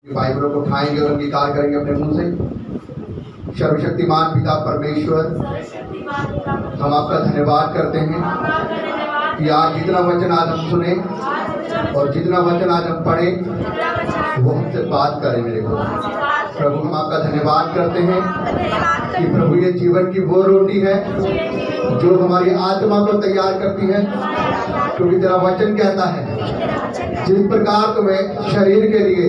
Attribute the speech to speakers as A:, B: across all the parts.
A: बाइबलों को उठाएंगे और अंगीकार करेंगे अपने मुंह से। सर्वशक्तिमान पिता परमेश्वर, हम आपका धन्यवाद करते हैं कि आज जितना वचन आज हम सुने और जितना वचन आज हम पढ़े वो हमसे बात करे। मेरे को प्रभु, हम आपका धन्यवाद करते हैं कि प्रभु ये जीवन की वो रोटी है जो हमारी आत्मा को तैयार करती है, क्योंकि तेरा वचन कहता है जिस प्रकार तुम्हें शरीर के लिए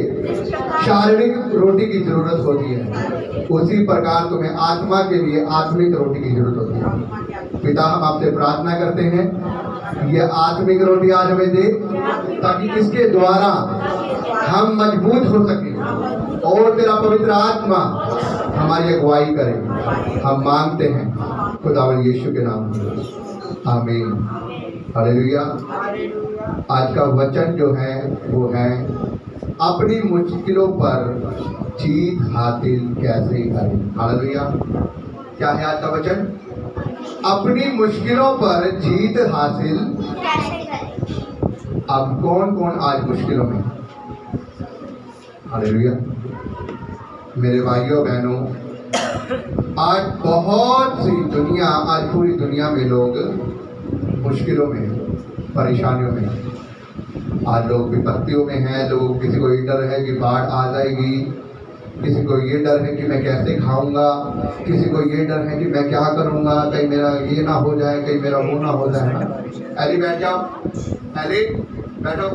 A: शारीरिक रोटी की जरूरत होती है, उसी प्रकार तुम्हें आत्मा के लिए आत्मिक रोटी की जरूरत होती है। पिता, हम आपसे प्रार्थना करते हैं ये आत्मिक रोटी आज हमें दे, ताकि इसके द्वारा हम मजबूत हो सके और तेरा पवित्र आत्मा हमारी अगुवाई करे। हम मांगते हैं खुदावंद यीशु के नाम में, आमीन। हालेलुया। आज का वचन जो है वो है अपनी मुश्किलों पर जीत हासिल कैसे करें। हालेलुया। क्या है आज का वचन? अपनी मुश्किलों पर जीत हासिल कैसे करें। अब कौन कौन आज मुश्किलों में? हालेलुया। मेरे भाइयों बहनों, आज बहुत सी दुनिया, आज पूरी दुनिया में लोग मुश्किलों में, परेशानियों में। आज लोग विपत्तियों में हैं। लोग, किसी को ये डर है कि बाढ़ आ जाएगी, किसी को ये डर है कि मैं कैसे खाऊंगा, किसी को ये डर है कि मैं क्या करूंगा, कहीं मेरा ये ना हो जाए, कहीं मेरा वो ना हो जाए। अरे बैठ जाओ, अरे बैठो।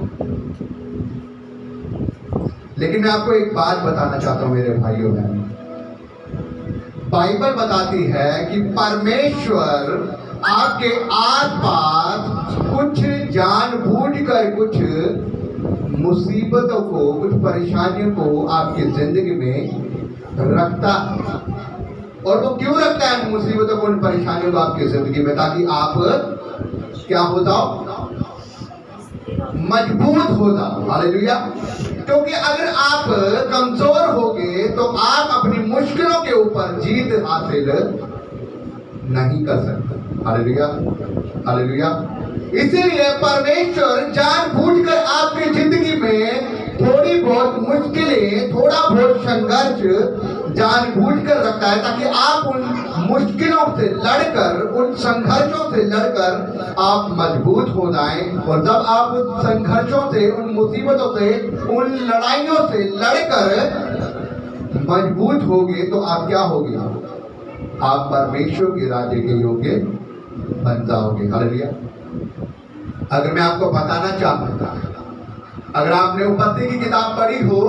A: लेकिन मैं आपको एक बात बताना चाहता हूँ मेरे भाइयों बहनों, बाइबल बताती है कि परमेश्वर आपके आसपास कुछ जानबूझकर कुछ मुसीबतों को, कुछ परेशानियों को आपकी जिंदगी में रखता है। और वो क्यों रखता है मुसीबतों को, उन परेशानियों को आपकी जिंदगी में? ताकि आप क्या हो जाओ? मजबूत हो जाओ। हालेलुया। क्योंकि अगर आप कमजोर होगे तो आप अपनी मुश्किलों के ऊपर जीत हासिल नहीं कर सकते। Hallelujah, hallelujah. इसीलिए परमेश्वर जानबूझकर आपकी जिंदगी में थोड़ी बहुत मुश्किलें, थोड़ा बहुत संघर्ष जानबूझकर रखता है, ताकि आप उन मुश्किलों से लड़कर, उन संघर्षों से लड़कर आप मजबूत हो जाएं। और जब आप उन संघर्षों से, उन मुसीबतों से, उन लड़ाइयों से लड़कर मजबूत होगे तो आप क्या होगे? आप परमेश्वर के राज्य के योग्य बन जाओगे। हालेलुया। अगर मैं आपको बताना चाहूंगा, अगर आपने उत्पत्ति की किताब पढ़ी हो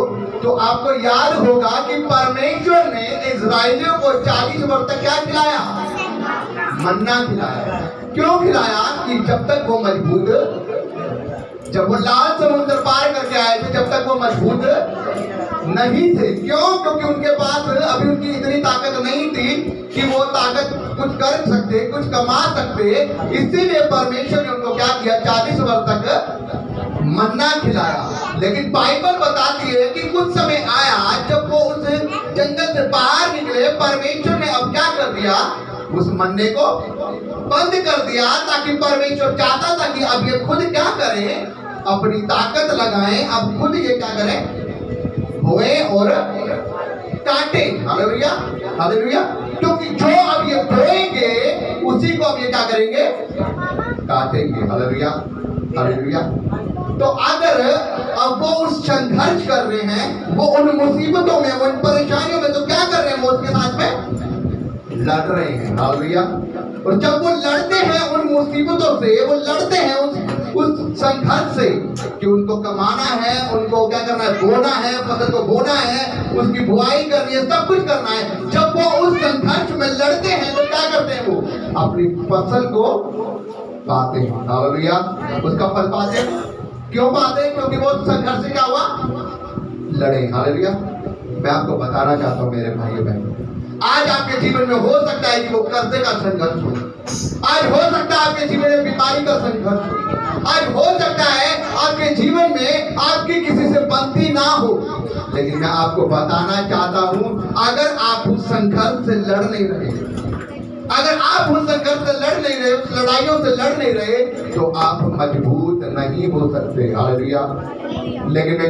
A: तो आपको याद होगा कि परमेश्वर ने इस्राएलियों को 40 वर्ष तक क्या खिलाया? मन्ना खिलाया। क्यों खिलाया? कि जब तक वो मजबूत, जब वो लाल समुद्र पार करके आए थे, जब तक वो मजबूत नहीं थे। क्यों? क्योंकि उनके पास अभी उनकी इतनी ताकत नहीं थी कि वो ताकत कुछ कर सकते, कुछ कमा सकते। इसीलिए परमेश्वर ने उनको क्या किया? 40 वर्ष तक मन्ना खिलाया। लेकिन बाइबल बताती है कि कुछ समय आया जब वो उस जंगल से बाहर निकले, परमेश्वर ने अब क्या कर दिया? उस मन्ने को बंद कर दिया, ताकि परमेश्वर चाहता था कि अब ये खुद क्या करें? अपनी ताकत लगाएं, अब खुद ये क्या करें? बोए और काटे। Hallelujah, hallelujah. क्योंकि जो अब ये बोएंगे उसी को अब ये क्या करेंगे? काटेंगे। Hallelujah, hallelujah. तो अगर अब वो उस संघर्ष कर रहे हैं, वो उन मुसीबतों में, उन परेशानियों में, तो क्या कर रहे हैं? वो उसके साथ में लड़ रहे हैं। हालेलुया। और जब वो लड़ते हैं उन मुसीबतों से, वो लड़ते हैं उस संघर्ष से कि उनको कमाना है, उनको क्या करना है? बोना है, फसल को बोना है, उसकी बुआई करनी है, सब कुछ करना है। जब वो उस संघर्ष में लड़ते हैं तो क्या करते हैं? वो अपनी फसल को पाते हैं। हालेलुया। उसका फल पाते हैं। क्यों पाते हैं? क्योंकि वो संघर्ष से क्या हुआ? लड़े। हालेलुया। मैं आपको बताना चाहता हूँ मेरे भाइयों बहनों, आज आपके जीवन में हो सकता है कि वो कर्जे का संघर्ष हो, आज हो सकता है आपके जीवन में बीमारी का संघर्ष हो, आज हो सकता है आपके जीवन में आपकी किसी से बनती ना हो। लेकिन मैं आपको बताना चाहता हूं, अगर आप उस संघर्ष से लड़ नहीं रहे, अगर आप उस संघर्ष से लड़ नहीं रहे, उस लड़ाइयों से लड़ नहीं रहे, तो आप मजबूत नहीं हो सकते। हालेलुया। लेकिन मैं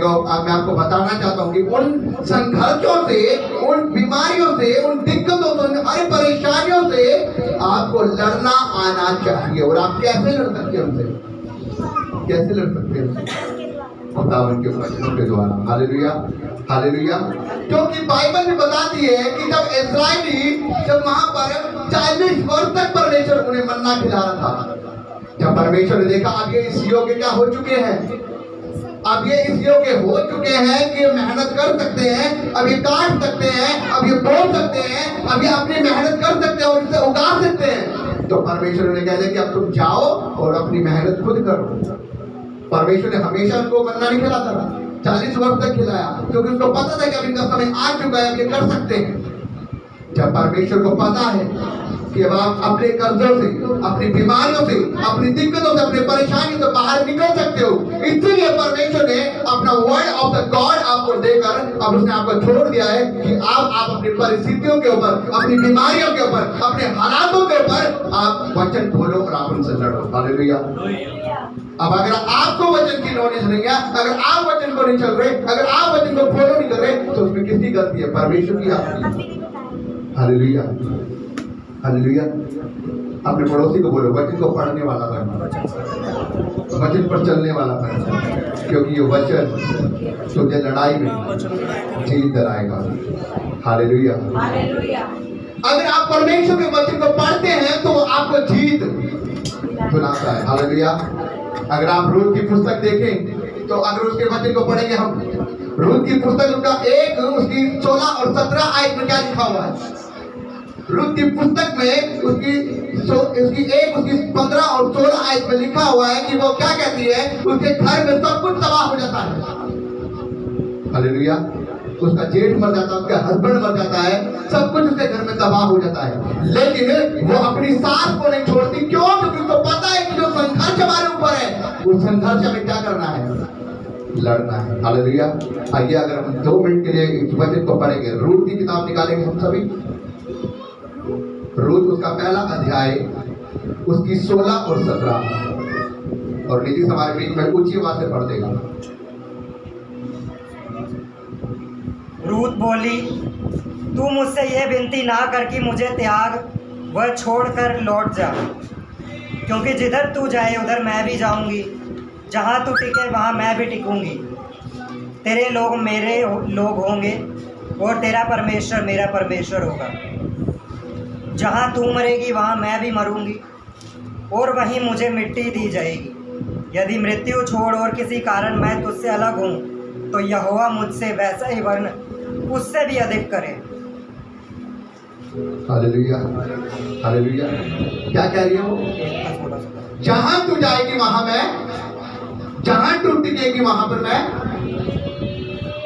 A: आपको बताना चाहता हूँ कि उन संघर्षों से, उन बीमारियों से, उन दिक्कतों से, हर परेशानियों से आपको लड़ना आना चाहिए। और आप कैसे लड़ सकते हैं उनसे? कैसे लड़ सकते हैं? खुदावन के वचनों के द्वारा। Hallelujah, hallelujah. क्योंकि बाइबल में बताती है कि जब इस्राएली जब वहां पर 40 वर्ष तक परमेश्वर उन्हें मन्ना खिला रहा था, जब परमेश्वर ने देखा अब ये इस योग्य क्या हो चुके हैं, अब ये इस योग्य हो चुके हैं कि मेहनत कर सकते हैं, अब ये काट सकते हैं, अब ये बो सकते हैं, अब ये अपनी मेहनत कर सकते हैं और इसे उगा सकते हैं, तो परमेश्वर ने कह दिया कि अब तुम जाओ और अपनी मेहनत खुद करो। परमेश्वर ने हमेशा उनको मन्ना नहीं खिलाता था, 40 वर्ष तक खिलाया, क्योंकि उसको पता था कि अब इनका समय आ चुका है, अब ये कर सकते हैं। जब परमेश्वर को पता है कि अब आप अपने कर्जों से, अपनी बीमारियों से, अपनी दिक्कतों से, अपनी परेशानियों से बाहर निकल सकते हो, इसलिए परमेश्वर ने अपना वर्ड ऑफ द गॉड आपको देकर अब उसने आपको छोड़ दिया है कि आप अपनी परिस्थितियों के ऊपर, अपनी बीमारियों के ऊपर, अपने हालातों के ऊपर आप वचन खोलो और आप उनसे लड़ो। हालेलुया। अब अगर आपको वचन की नॉलेज नहीं है, अगर आप वचन को नहीं चल रहे, अगर आप वचन को फॉलो नहीं कर रहे, तो उसमें किसकी गलती है? परमेश्वर की, आपकी। Hallelujah, hallelujah. अपने पड़ोसी को बोलो वचन को पढ़ने वाला बनना, वचन पर चलने वाला बनना, क्योंकि ये वचन तुझे लड़ाई में जीत दिलाएगा। Hallelujah, hallelujah. अगर आप परमेश्वर के वचन को पढ़ते हैं तो आपको जीत दिलाता है। हालेलुया। अगर आप रूत की पुस्तक देखें तो अगर उसके वचन को पढ़ेंगे हम, रूत की पुस्तक उसकी 16 और 17 आयत में क्या लिखा हुआ है? रूत की पुस्तक में उसकी 15 और 16 आयत में लिखा हुआ है कि वो क्या कहती है, उसके घर में सब कुछ तबाह हो जाता है। हालेलुया। उसका जेठ मर जाता है, उसका हस्बैंड मर जाता है, सब कुछ उसके घर में तबाह हो जाता है, लेकिन वो अपनी सास को नहीं छोड़ती। क्यों? क्योंकि उसको पता है कि जो संघर्ष हमारे ऊपर है, उस संघर्ष में क्या करना है? लड़ना है। हालेलुया। आइए अगर हम 2 मिनट के लिए इस वचन को पढ़ेंगे, रूत की किताब निकालेंगे हम सभी। रूत उसका पहला अध्याय, उसकी 16 और 17, और नीतीश हमारे बीच में ऊंची आवाज से पढ़ देगा।
B: रूत बोली, तू मुझसे यह विनती ना कर कि मुझे त्याग व छोड़कर लौट जा, क्योंकि जिधर तू जाए उधर मैं भी जाऊंगी, जहाँ तू टिके वहाँ मैं भी टिकूंगी। तेरे लोग मेरे लोग होंगे और तेरा परमेश्वर मेरा परमेश्वर होगा। जहाँ तू मरेगी वहाँ मैं भी मरूंगी और वहीं मुझे मिट्टी दी जाएगी। यदि मृत्यु छोड़ और किसी कारण मैं तुझसे अलग हूँ तो यहोवा मुझसे वैसा ही वर्ण उससे भी अधिक करे।
A: Hallelujah, hallelujah. क्या कह रही है वो? जहां तू जाएगी वहां मैं, जहां तू टिकेगी वहां पर मैं,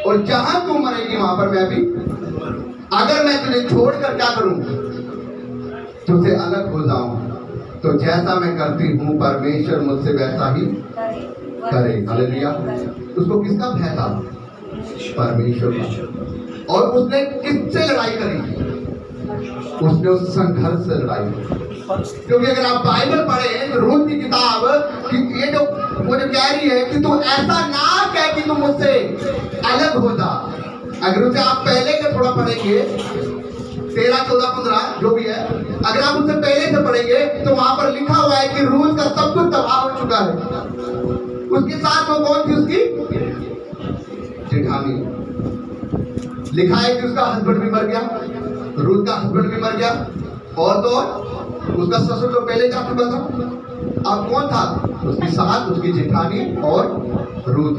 A: और जहां तू मरेगी वहां पर मैं भी। अगर मैं तुझे छोड़कर क्या करूं? तुझसे अलग हो जाऊं, तो जैसा मैं करती हूं परमेश्वर मुझसे वैसा ही करे। हालेलुया। उसको किसका भय था? परमेश्वर का। और उसने किससे लड़ाई करी? उसने उस संघर्ष से लड़ाई की। क्योंकि अगर आप बाइबल पढ़े तो रूत की किताब कि ये जो वो जो कह रही है कि तू ऐसा ना कह कि तू मुझसे अलग हो जा। अगर उसे आप पहले का थोड़ा पढ़ेंगे, 13, 14, 15 जो भी है, अगर आप उससे पहले से पढ़ेंगे तो वहां पर लिखा हुआ है कि रूत का सब कुछ तबाह हो चुका है। उसके साथ वो कौन थी? उसकी जेठानी। लिखा है कि उसका हस्बैंड भी मर गया, रूत का हस्बैंड भी मर गया, और तो उसका ससुर तो पहले जा चुका था। अब कौन था? उसकी सास, उसकी जेठानी और रूत।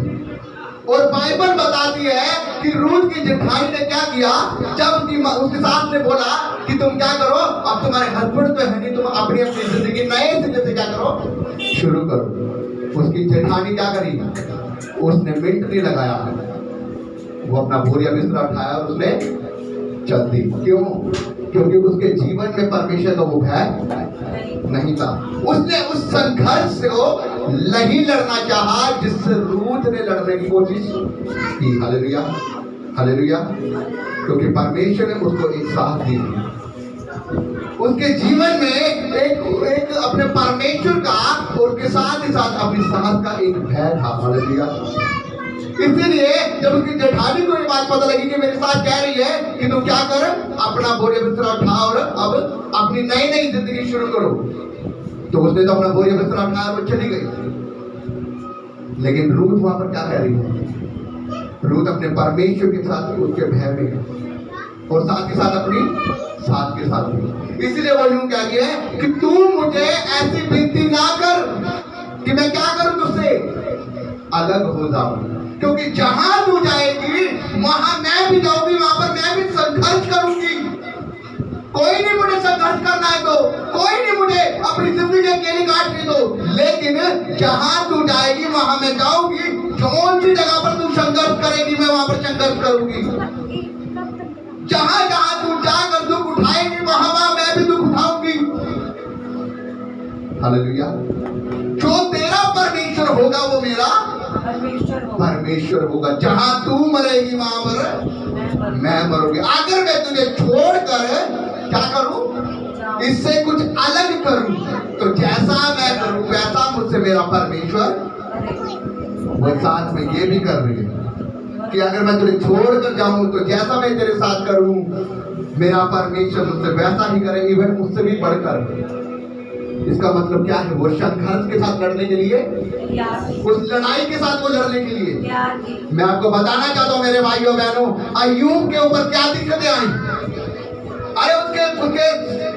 A: और बाइबल बताती है कि रूत की जेठानी ने क्या किया, जब उसकी सास ने बोला कि तुम क्या करो, अब तुम्हारे हस्बैंड तो है नहीं, तुम अपनी अपनी जिंदगी नए सिरे से क्या करो, शुरू करो। उसकी जेठानी क्या करी? उसने मिनट नहीं लगाया, वो अपना बोरिया बिस्तरा उठाया और उसने चल दी। क्यों? क्योंकि उसके जीवन में परमेश्वर का वो भय नहीं था। उसने उस संघर्ष को नहीं लड़ना चाहा जिससे रूत ने लड़ने की कोशिश की। Hallelujah, hallelujah. क्योंकि परमेश्वर ने उसको एक साथ दी, उसके जीवन में एक अपने परमेश्वर का और उसके साथ ही साथ अपनी सास का एक भय था। हालेलुया। इसीलिए जब उसकी जेठानी को ये बात पता लगी कि मेरी सास कह रही है कि तुम क्या कर, अपना बोरिया बिस्तरा उठाओ और अब अपनी नई नई जिंदगी शुरू करो, तो उसने तो अपना बोरिया बिस्तरा उठाया और चली गई। लेकिन रूथ वहां पर क्या कह रही है? रूथ अपने परमेश्वर के साथ उसके भय में है और साथ के साथ अपनी सास के साथ भी। इसलिए वो यूं कह रही है कि तू मुझे ऐसी विनती ना कर कि मैं क्या करूं तुझसे अलग हो जाऊं, क्योंकि जहां तू जाएगी वहां मैं भी जाऊंगी, वहां पर मैं भी संघर्ष करूंगी। कोई नहीं मुझे संघर्ष करना है तो, कोई नहीं मुझे अपनी जिंदगी अकेली काटनी दो, लेकिन जहां तू जाएगी वहां मैं जाऊंगी। कौन सी जगह पर तू संघर्ष करेगी मैं वहां पर संघर्ष करूंगी। जहां जहां तू जाकर दुख उठाएगी वहां वहां मैं भी दुख उठाऊंगी। हालेलुया। जो तेरा परमेश्वर होगा वो मेरा परमेश्वर होगा। जहां तू मरेगी वहां पर मैं मरूंगी। अगर मैं तुझे छोड़कर क्या करूं, इससे कुछ अलग करूं, तो जैसा मैं करूं वैसा मुझसे मेरा परमेश्वर वो साथ में ये भी कर रही है कि अगर मैं तुझे छोड़कर जाऊं तो जैसा मैं तेरे साथ करूं मेरा परमेश्वर मुझसे वैसा ही करे, इवन मुझसे भी बढ़कर। इसका मतलब क्या है? वो संघर्ष के साथ लड़ने के लिए, उस लड़ाई के साथ वो लड़ने के लिए। मैं आपको बताना चाहता हूँ मेरे भाइयों बहनों, अय्यूब के ऊपर क्या दिक्कतें आई। अरे उसके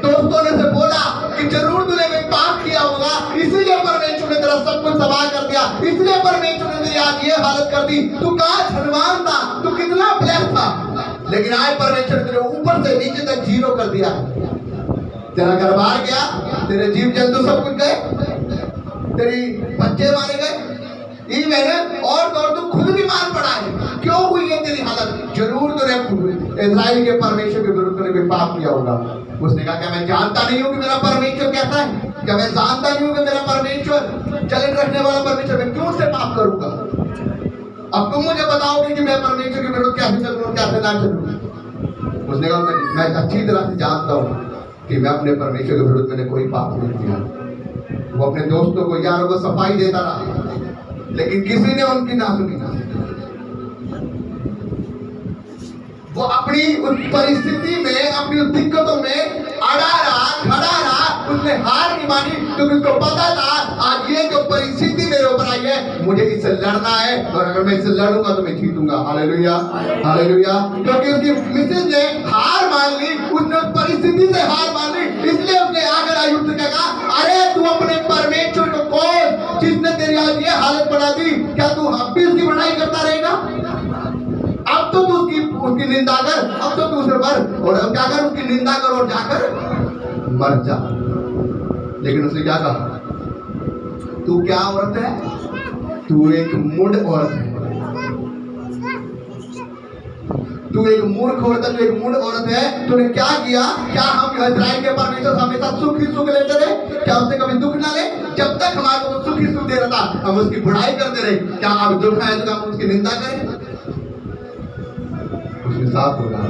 A: दोस्तों ने से बोला कि जरूर तूने कोई पाप किया होगा, इसीलिए परमेश्वर ने तेरा सब कुछ तबाह कर दिया, इसलिए परमेश्वर ने तेरी आज ये हालत कर दी। तू कहाँ धनवान था, तू कितना ब्लेस्ड था, लेकिन आज परमेश्वर तेरे ऊपर से नीचे तक जीरो कर दिया। तेरा घर बाहर गया, तेरे जीव जंतु सब कुछ गए, तेरी बच्चे मारे गए, इवन और तो खुद भी मार पड़ा है। क्यों हुई है तेरी हालत? जरूर तूने इस्राएल के परमेश्वर के विरुद्ध तूने कोई पाप किया होगा। उसने कहा क्या मैं जानता नहीं हूँ कि मेरा परमेश्वर कैसा है? क्या मैं जानता नहीं हूँ कि मेरा परमेश्वर चलन रखने वाला परमेश्वर, मैं क्यों से पाप करूंगा? अब तुम मुझे बताओगे कि मैं परमेश्वर के विरुद्ध कैसे चलूँ और कैसे ना चलूँ। उसने कहा मैं अच्छी तरह से जानता हूँ कि मैं अपने परमेश्वर के विरुद्ध मैंने कोई पाप नहीं किया। वो अपने दोस्तों को, यारों को सफाई देता रहा, लेकिन किसी ने उनकी ना सुनी। वो अपनी उस परिस्थिति में, अपनी उस दिक्कतों में अड़ा रहा, खड़ा रहा, उसने हार नहीं मानी, क्योंकि उसको पता था आज ये जो परिस्थिति मेरे ऊपर आई है मुझे इससे लड़ना है, और अगर मैं इससे लड़ूंगा तो मैं जीतूंगा। Hallelujah, hallelujah. क्योंकि उसकी मिसेज ने हार मान ली, उसने उस परिस्थिति से हार मान ली, इसलिए उसने आकर अय्यूब से कहा, अरे तू अपने परमेश्वर को कौन जिसने तेरी आज ये हालत बना दी, क्या तू अब भी उसकी बड़ाई करता रहेगा? अब तो तू उसकी निंदा कर, अब तो तू उसे मर, और अब क्या कर, उसकी निंदा कर और जाकर मर जा। लेकिन उसने क्या कहा? तू क्या औरत है? तू एक मूढ़ औरत है, तू एक मूर्ख औरत है, तू एक मूढ़ औरत है। तूने क्या किया? क्या हम इस्राएल के परमेश्वर हमेशा सुख ही सुख लेते रहे? क्या उससे कभी दुख ना ले? जब तक हमारे को सुख ही सुख दे रहा था हम उसकी बुराई करते रहे। क्या अब दुख आए तो हम उसकी निंदा करें? उसके साथ बोला,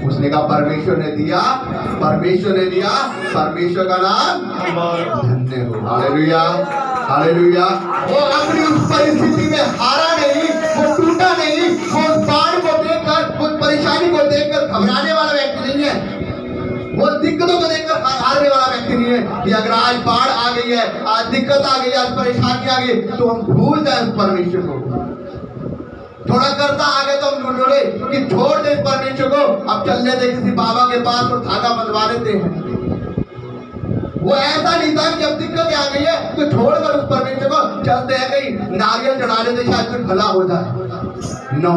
A: उसने कहा परमेश्वर ने दिया, परमेश्वर ने दिया, परमेश्वर का नाम धन्य हो। Hallelujah, hallelujah. वो अपनी उस परिस्थिति में हारा नहीं, वो टूटा नहीं, वो बाढ़ को देखकर, उस परेशानी को देखकर घबराने वाला व्यक्ति नहीं है, वो दिक्कतों को देखकर हारने वाला व्यक्ति नहीं है कि अगर आज बाढ़ आ गई है, आज दिक्कत आ गई, आज परेशानी आ गई, तो हम भूल जाए उस परमेश्वर को। थोड़ा कर्जा आ गया तो हम बोले कि छोड़ दे परमेश्वर को, अब चलने दे किसी बाबा के पास और धागा बंधवा लेते हैं। वो ऐसा नहीं था कि अब दिक्कत आ गई है तो छोड़कर उस परमेश्वर को चलते हैं कहीं नारियल चढ़ा लेते शायद कुछ भला हो जाए। नो,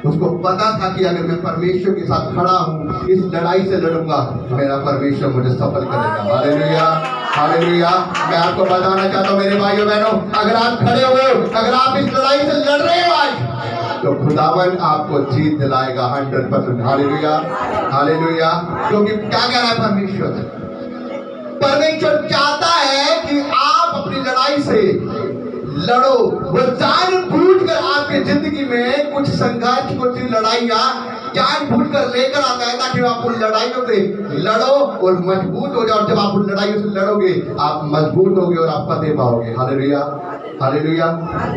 A: उसको पता था कि अगर मैं परमेश्वर के साथ खड़ा हूँ, इस लड़ाई से लड़ूंगा, मेरा परमेश्वर मुझे सफल करेगा। Hallelujah, hallelujah. मैं आपको बताना चाहता हूँ मेरे भाइयों बहनों, अगर आप खड़े हुए हो, अगर आप इस लड़ाई से लड़ रहे हो आज, तो खुदावन आपको जीत दिलाएगा 100%। Hallelujah, hallelujah. क्योंकि क्या कह रहा है परमेश्वर? परमेश्वर चाहता है कि आप अपनी लड़ाई से लड़ो। वो जानबूझकर आपकी जिंदगी में कुछ संघर्ष, कुछ लड़ाइयां जानबूझकर लेकर आता है ताकि आप उन लड़ाइयों से लड़ो और मजबूत हो जाओ। जब आप उन लड़ाइयों से लड़ोगे आप मजबूत होगे और आप फतेह पाओगे। Hallelujah, hallelujah.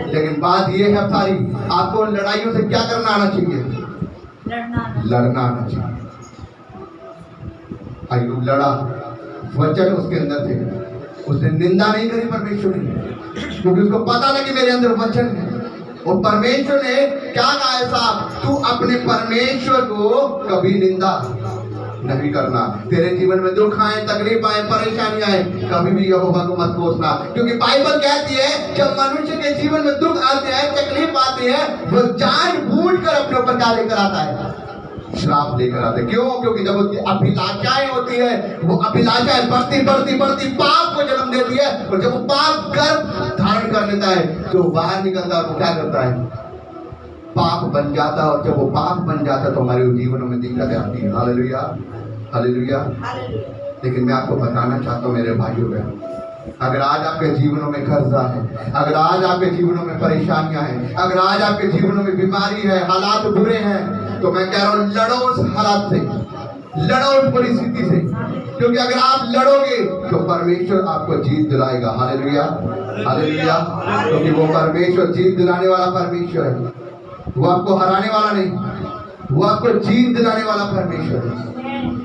A: लेकिन बात ये है सारी, आपको उन लड़ाइयों से क्या करना आना चाहिए? लड़ना आना चाहिए। अय्यूब लड़ा, वचन उसके अंदर थे, उसने निंदा नहीं करी परमेश्वर की, क्योंकि उसको पता था कि मेरे अंदर वचन है। और परमेश्वर ने क्या कहा है साहब, तू अपने परमेश्वर को कभी निंदा नहीं करना। तेरे जीवन में दुख आए, तकलीफ आए, परेशानी आए, कभी भी यहोवा को मत कोसना, क्योंकि बाइबल कहती है जब मनुष्य के जीवन में दुख आते हैं, तकलीफ आती है, वो जानबूझकर अपने ऊपर क्या लेकर आता है? श्राप लेकर आते। क्यों? क्योंकि जब उसकी अभिलाषाएं होती है, वो अभिलाषाएं बढ़ती बढ़ती बढ़ती पाप को जन्म देती है, और जब वो पाप गर्भ धारण कर लेता है तो बाहर निकलता है, वो क्या करता है? पाप बन जाता है। और जब वो पाप बन जाता है तो हमारे जीवनों में दिक्कतें आती है। Hallelujah, hallelujah. लेकिन मैं आपको बताना चाहता हूँ मेरे भाइयों बहनों, अगर आज आपके जीवनों में कर्जा है, अगर आज आपके जीवनों में परेशानियां हैं, अगर आज आपके जीवनों में बीमारी है, हालात बुरे हैं, तो मैं कह रहा हूं लड़ो उस हालात से, लड़ो उस परिस्थिति से, क्योंकि अगर आप लड़ोगे तो परमेश्वर आपको जीत दिलाएगा। Hallelujah, hallelujah. क्योंकि वो परमेश्वर जीत दिलाने वाला परमेश्वर है, वो आपको हराने वाला नहीं, वो आपको जीत दिलाने वाला परमेश्वर है।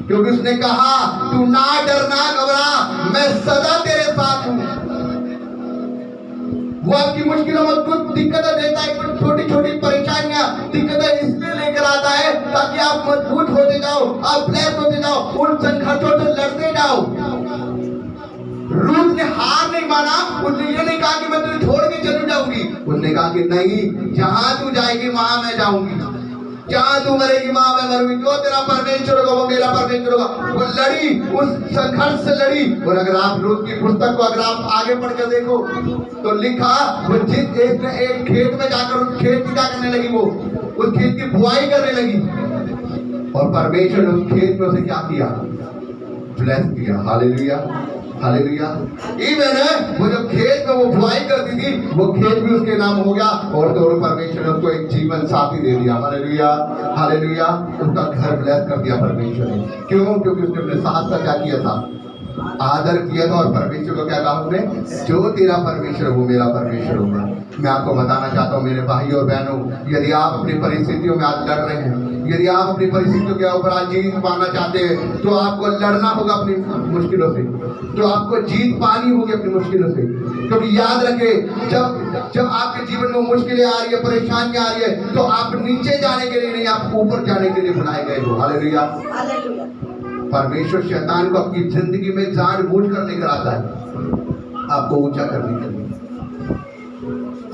A: क्योंकि उसने कहा तू ना डर ना घबरा, मैं सदा तेरे साथ हूं। वो आपकी मुश्किलों में कुछ दिक्कतें देता है, कुछ छोटी छोटी परेशानियां, दिक्कतें इसलिए लेकर आता है ताकि आप मजबूत होते जाओ, आप ब्लेस होते जाओ, उन संघर्षों से लड़ते जाओ। रूथ ने हार नहीं माना, उसने ये नहीं कहा कि मैं तुझे छोड़ के चली जाऊंगी, उसने कहा कि नहीं, जहां तू जाएगी वहां मैं जाऊंगी, जहां तू मरेगी वहां मैं मरूंगी, जो तेरा परमेश्वर होगा वो मेरा परमेश्वर होगा। वो लड़ी, उस संघर्ष से लड़ी। और अगर आप रूथ की पुस्तक को अगर आप आगे पढ़ कर देखो तो लिखा, वो जिस एक खेत में जाकर उस खेत की क्या करने लगी, वो उस खेत की बुआई करने लगी, और परमेश्वर ने उस खेत में उसे क्या किया? ब्लेस किया। Hallelujah, hallelujah. इवन वो जब खेत में वो बुआई करती थी, वो खेत भी उसके नाम हो गया, और तो परमेश्वर ने उसको एक जीवन साथी दे दिया। Hallelujah, hallelujah. उसका घर ब्लेस कर दिया परमेश्वर ने। क्यों? क्योंकि उसने अपने सास का क्या किया था? आदर किया था। और परमेश्वर को क्या कहा उसने? जो तेरा परमेश्वर वो मेरा परमेश्वर होगा। मैं आपको बताना चाहता हूँ मेरे भाई और बहनों, यदि आप अपनी परिस्थितियों में आज लड़ रहे हैं, यदि आप अपनी परिस्थितियों के ऊपर आज जीत पाना चाहते हैं, तो आपको लड़ना होगा अपनी मुश्किलों से, तो आपको जीत पानी होगी अपनी मुश्किलों से। क्योंकि याद रखें, जब आपके जीवन में मुश्किलें आ रही है, परेशानियां आ रही है, तो आप नीचे जाने के लिए नहीं, आप ऊपर जाने के लिए बुलाए गए हो। हालेलुया। परमेश्वर शैतान को आपकी जिंदगी में जानबूझ कर लेकर आता है आपको ऊंचा करने के लिए।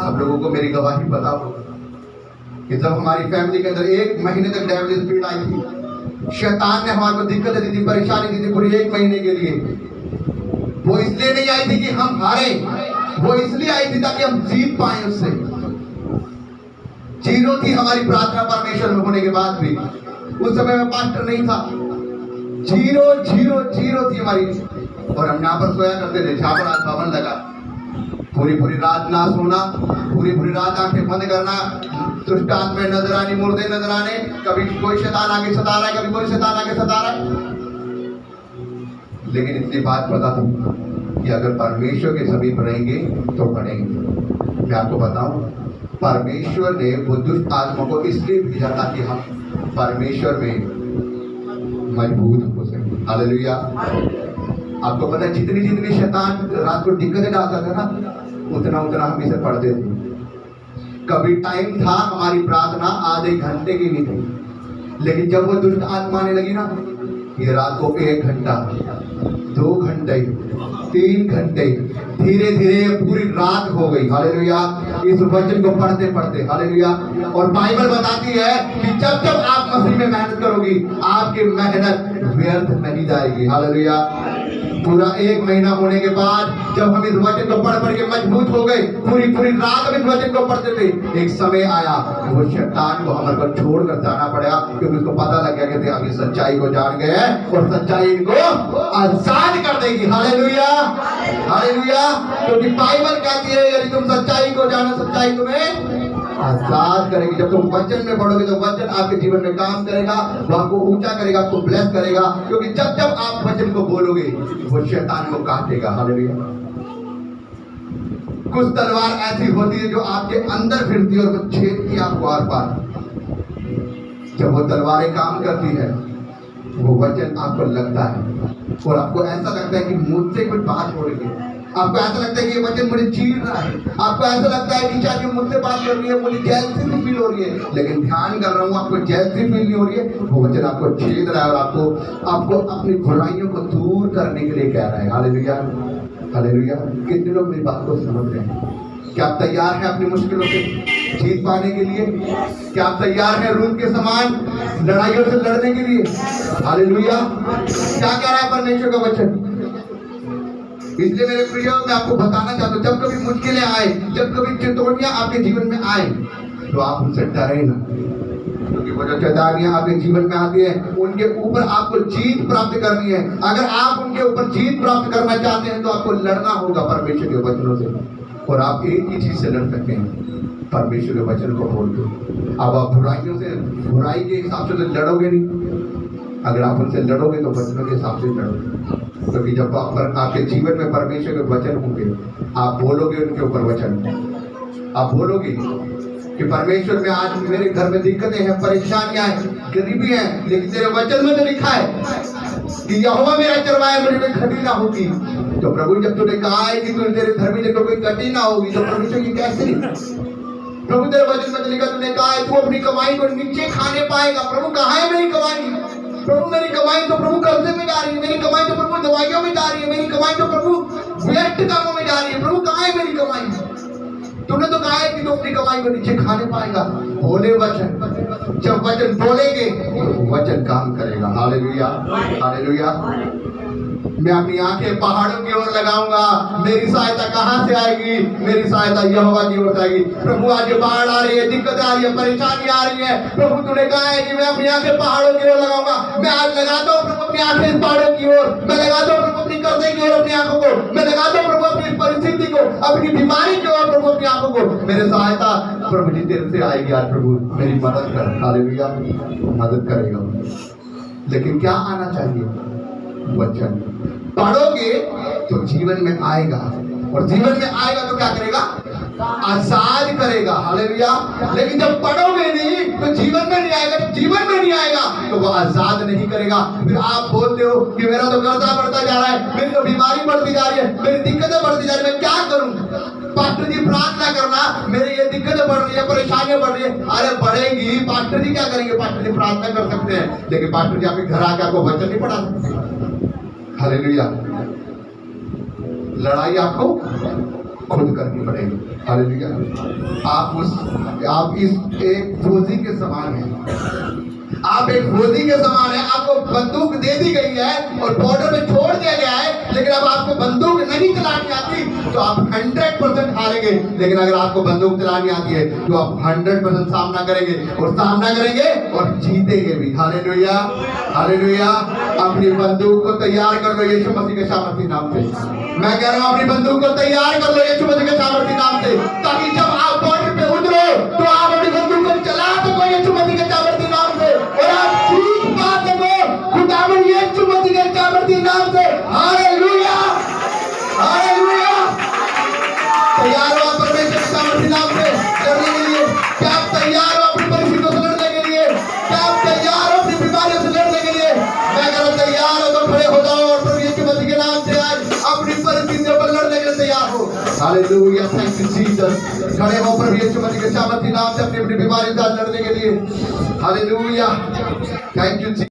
A: आप लोगों को मेरी गवाही पता होगा कि जब हमारी फैमिली के अंदर 1 महीने तक डेविल स्पिरिट आई थी, शैतान ने हमारे को दिक्कतें दी थी, परेशानी दी थी पूरी 1 महीने के लिए। वो इसलिए नहीं आई थी कि हम हारे, वो इसलिए आई थी ताकि हम जीत पाए उससे। जीरो थी हमारी प्रार्थना परमेश्वर में होने के बाद भी। उस समय में पास्टर नहीं था, जीरो जीरो जीरो थी हमारी। और हम यहाँ पर सोया करते थे, जहाँ पर आज भवन लगा, पूरी पूरी रात ना सोना, पूरी पूरी रात आंखें बंद करना, दुष्ट आत्माएं नजर आनी, मुर्दे नजर आने, कभी कोई शैतान आके सता रहा है, कभी कोई शैतान आके सता रहा है। लेकिन इतनी बात पता थी कि अगर परमेश्वर के समीप रहेंगे तो बढ़ेंगे। मैं आपको बताऊं, परमेश्वर ने वो दुष्ट आत्मा को इसलिए भेजा ताकि हम परमेश्वर में मजबूत हो सके। हालेलुया। आपको पता है, जितनी जितनी शैतान रात को दिक्कतें डालता था ना, उतना उतना हम इसे पढ़ते थे। कभी टाइम था हमारी प्रार्थना आधे घंटे की नहीं थी, लेकिन जब वो दुष्ट आत्मा आने लगी ना, ये रात को 1 घंटा, 2 घंटे, 3 घंटे, धीरे धीरे पूरी रात हो गई। हालेलुया। इस वचन को पढ़ते पढ़ते, हालेलुया। और बाइबल बताती है कि जब जब आप मसीह में मेहनत करोगी, आपकी मेहनत व्यर्थ नहीं जाएगी। हालेलुया। पूरा 1 महीना होने के बाद जब हम इस वचन को पढ़ के मजबूत हो गए, पूरी रात हम इस वचन को पढ़ते थे, एक समय आया वो शैतान को हमारे को छोड़कर जाना पड़ा, क्योंकि उसको पता लग गया कि अभी सच्चाई को जान गए हैं और सच्चाई इनको आजाद कर देगी। Hallelujah, hallelujah. क्योंकि बाइबल कहती है यदि तुम सच्चाई को जानो, सच्चाई तुम्हें आजाद करेगी। जब तुम वचन में पढ़ोगे तो वचन आपके जीवन में काम करेगा, वो आपको ऊंचा करेगा, आपको ब्लेस करेगा। क्योंकि जब जब आप वचन को बोलोगे वो शैतान को काटेगा। हालेलुया। कुछ तलवार ऐसी होती है जो आपके अंदर फिरती है और वो छेदती है आपको आर पार। जब वो तलवारें काम करती है, वो वचन आपको लगता है और आपको ऐसा लगता है कि मुझसे कुछ बात हो रही है। आपको ऐसा लगता है कि ये वचन मुझे चीर रहा है। आपको ऐसा लगता है कि शायद मुझसे बात कर रही है, मुझे जेलसी भी फील हो रही है, लेकिन ध्यान कर रहा हूँ आपको जेलसी फील नहीं हो रही है। वो वचन आपको छेद रहा है और आपको अपनी बुराइयों को दूर करने के लिए कह रहा है। Hallelujah, hallelujah. कितने लोग मेरी बात को समझ रहे हैं? क्या आप तैयार हैं अपनी मुश्किलों से जीत पाने के लिए? क्या आप तैयार हैं रूत के समान लड़ाइयों से लड़ने के लिए? हालेलुया। क्या कह रहा है परमेश्वर का वचन? इसलिए मेरे प्रियो, मैं आपको बताना चाहता हूँ, जब कभी मुश्किलें आए, जब कभी चेतावनियां आपके जीवन में आए, तो आप उनसे डरे ना, क्योंकि वो जो चेतावनियां आपके जीवन में आती है उनके ऊपर आपको जीत प्राप्त करनी है। अगर आप उनके ऊपर जीत प्राप्त करना चाहते हैं तो आपको लड़ना होगा परमेश्वर के वचनों से, और आप एक ही चीज से लड़ सकते हैं, परमेश्वर के वचन को बोल के। अब आप बुराइयों से, बुराई के हिसाब से तो लड़ोगे नहीं। अगर आप उनसे लड़ोगे तो वचनों के हिसाब से लड़ोगे। क्योंकि जब आपके जीवन में परमेश्वर के वचन होंगे, आप बोलोगे उनके ऊपर वचन, आप बोलोगे कि परमेश्वर में आज मेरे घर में दिक्कतें हैं, परेशानियां हैं, गरीबी है, लेकिन तेरे वचन में तो लिखा है कि यहोवा मेरा चरवाहा, मुझे कोई घटी ना होगी। तो प्रभु जब तूने कहा है कि तू तेरे धर्मी जन को कोई घटी ना होगी, तो परमेश्वर की कैसे? प्रभु तेरे वचन में लिखा, तूने कहा है तू अपनी कमाई को नीचे खाने पाएगा। प्रभु कहाँ है मेरी कमाई? प्रभु मेरी कमाई तो प्रभु कर्जे में जा रही है, मेरी कमाई तो प्रभु दवाइयों में जा रही है, मेरी कमाई तो प्रभु व्यर्थ कामों में जा रही है। प्रभु कहाँ है मेरी कमाई? तुमने तो कहा है कि तुम अपनी कमाई को नीचे खाने पाएगा। बोले वचन, जब वचन बोलेंगे तो वचन काम करेगा। Hallelujah, hallelujah. मैं अपनी आंखें पहाड़ों की ओर लगाऊंगा, मेरी सहायता कहाँ से आएगी? मेरी सहायता यहोवा की ओर से आएगी। प्रभु आज बाढ़ आ रही है, दिक्कत आ रही है, परेशानी आ रही है, प्रभु तूने कहा है कि मैं अपनी आंखें पहाड़ों की ओर लगाऊंगा। मैं आज लगाता हूँ प्रभु अपनी आंखें पहाड़ों की ओर, मैं लगाता हूँ प्रभु अपनी कर्जे की ओर अपनी आंखों को, मैं लगाता हूँ प्रभु अपनी परिस्थिति को, अपनी बीमारी की ओर प्रभु अपनी आंखों को। मेरी सहायता प्रभु जी तेरे से आएगी। आज प्रभु मेरी मदद कर। हालेलुया, मदद करेगा। लेकिन क्या आना चाहिए? वचन पढ़ोगे तो जीवन में आएगा, और जीवन में आएगा तो क्या करेगा? आजाद करेगा। हालेलुया। लेकिन जब पढ़ोगे नहीं तो जीवन में नहीं आएगा, जीवन में नहीं आएगा तो वो आजाद नहीं करेगा। फिर आप बोलते हो कि मेरा तो कर्जा बढ़ता जा रहा है, मेरी तो बीमारी बढ़ती जा रही है, मेरी दिक्कतें बढ़ती जा रही है, मैं क्या करूं? पास्टर जी प्रार्थना करना, मेरी ये दिक्कतें बढ़ रही है, परेशानियां बढ़ रही है। अरे बढ़ेगी, पास्टर जी क्या करेंगे? पास्टर जी प्रार्थना कर सकते हैं, लेकिन पास्टर जी आपके घर आकर आपको वचन नहीं पढ़ा सकते। हालेलुया। लड़ाई आपको खुद करनी पड़ेगी। हालेलुया। आप इस एक फौजी के समान हैं। आप एक फौजी के समान हैं। आपको बंदूक दे दी गई है और बॉर्डर में छोड़ दिया गया है, लेकिन अब आपको बंदूक नहीं चलानी आती तो आप 100% हारेंगे। लेकिन अगर आपको बंदूक चलानी आती है तो आप 100% सामना करेंगे, और सामना करेंगे और जीतेंगे भी। Hallelujah, hallelujah. अपनी बंदूक को तैयार कर लो यीशु मसीह के सामर्थी नाम से। मैं कह रहा हूं अपनी बंदूक को तैयार कर लो यीशु मसीह के सामर्थी नाम से, ताकि जब आप बॉर्डर पे उतरो तो आप अपनी बंदूक को चला सको यीशु मसीह के सामर्थी नाम से, और आप जीत पा सको खुदावन यीशु मसीह के सामर्थी नाम से। Hallelujah, hallelujah. तैयार हो आप परमेश्वर के सामर्थी नाम से लड़ने के लिए? क्या आप तैयार हो अपनी परिस्थितियों से लड़ने के लिए? क्या आप तैयार हो अपनी बीमारियों से लड़ने के लिए? मैं अगर तैयार हो तो खड़े हो जाओ और प्रभु यीशु मसीह के नाम से आज अपनी परिस्थितियों पर लड़ने के लिए तैयार हो। Hallelujah, thank you Jesus. खड़े हो प्रभु यीशु मसीह के सामर्थी नाम से अपनी अपनी बीमारी से लड़ने के लिए। Hallelujah, thank you.